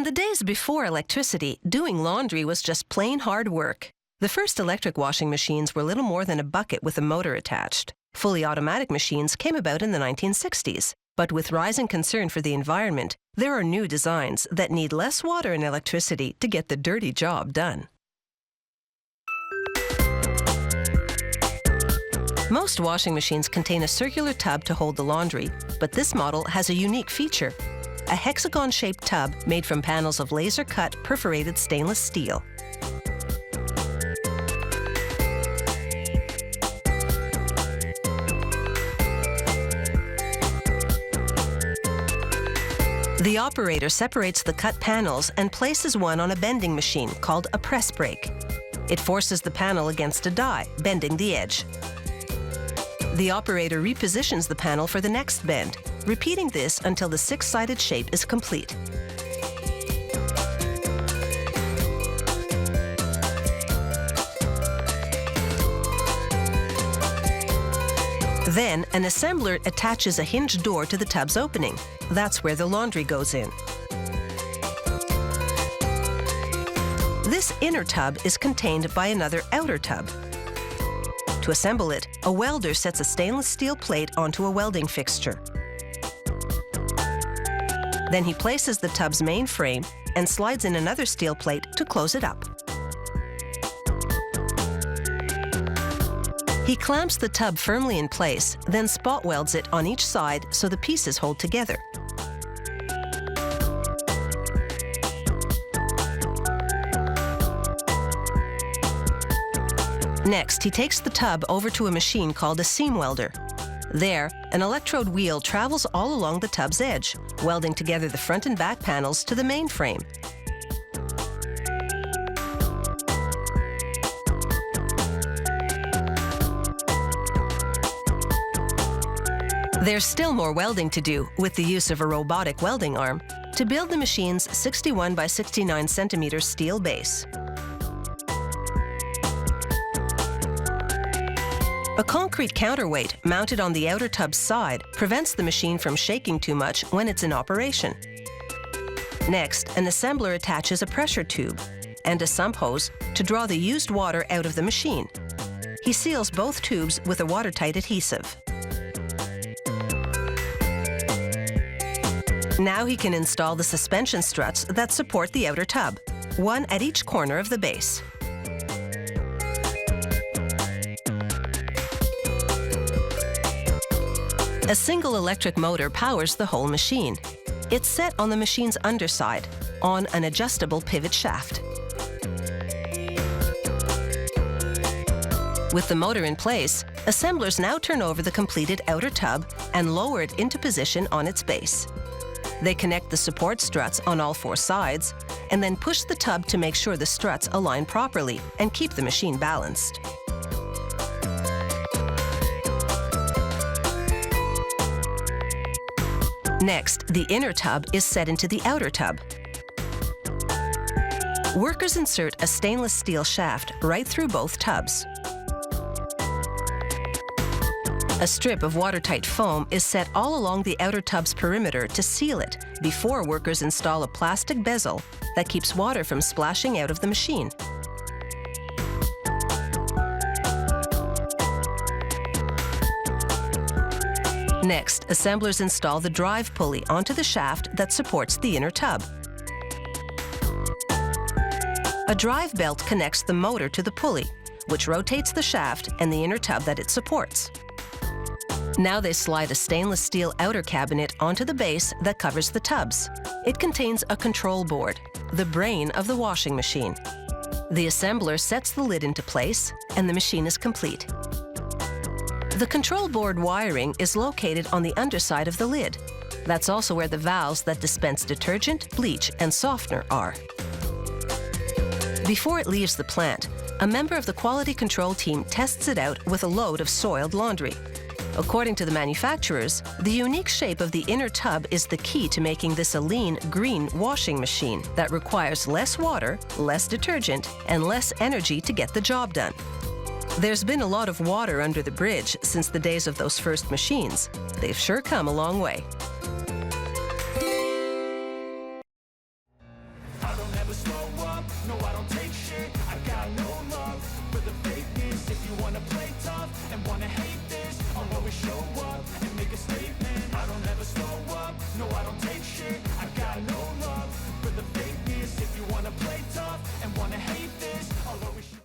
In the days before electricity, doing laundry was just plain hard work. The first electric washing machines were little more than a bucket with a motor attached. Fully automatic machines came about in the 1960s. But with rising concern for the environment, there are new designs that need less water and electricity to get the dirty job done. Most washing machines contain a circular tub to hold the laundry, but this model has a unique feature: a hexagon-shaped tub made from panels of laser-cut perforated stainless steel. The operator separates the cut panels and places one on a bending machine called a press brake. It forces the panel against a die, bending the edge. The operator repositions the panel for the next bend, repeating this until the six-sided shape is complete. Then, an assembler attaches a hinged door to the tub's opening. That's where the laundry goes in. This inner tub is contained by another outer tub. To assemble it, a welder sets a stainless steel plate onto a welding fixture. Then he places the tub's main frame and slides in another steel plate to close it up. He clamps the tub firmly in place, then spot welds it on each side so the pieces hold together. Next, he takes the tub over to a machine called a seam welder. There, an electrode wheel travels all along the tub's edge, welding together the front and back panels to the main frame. There's still more welding to do with the use of a robotic welding arm to build the machine's 61 by 69 centimeter steel base. A concrete counterweight mounted on the outer tub's side prevents the machine from shaking too much when it's in operation. Next, an assembler attaches a pressure tube and a sump hose to draw the used water out of the machine. He seals both tubes with a watertight adhesive. Now he can install the suspension struts that support the outer tub, one at each corner of the base. A single electric motor powers the whole machine. It's set on the machine's underside, on an adjustable pivot shaft. With the motor in place, assemblers now turn over the completed outer tub and lower it into position on its base. They connect the support struts on all four sides and then push the tub to make sure the struts align properly and keep the machine balanced. Next, the inner tub is set into the outer tub. Workers insert a stainless steel shaft right through both tubs. A strip of watertight foam is set all along the outer tub's perimeter to seal it before workers install a plastic bezel that keeps water from splashing out of the machine. Next, assemblers install the drive pulley onto the shaft that supports the inner tub. A drive belt connects the motor to the pulley, which rotates the shaft and the inner tub that it supports. Now they slide a stainless steel outer cabinet onto the base that covers the tubs. It contains a control board, the brain of the washing machine. The assembler sets the lid into place, and the machine is complete. The control board wiring is located on the underside of the lid. That's also where the valves that dispense detergent, bleach, and softener are. Before it leaves the plant, a member of the quality control team tests it out with a load of soiled laundry. According to the manufacturers, the unique shape of the inner tub is the key to making this a lean, green washing machine that requires less water, less detergent, and less energy to get the job done. There's been a lot of water under the bridge since the days of those first machines. They've sure come a long way. grow up, no I don't take shit, I got no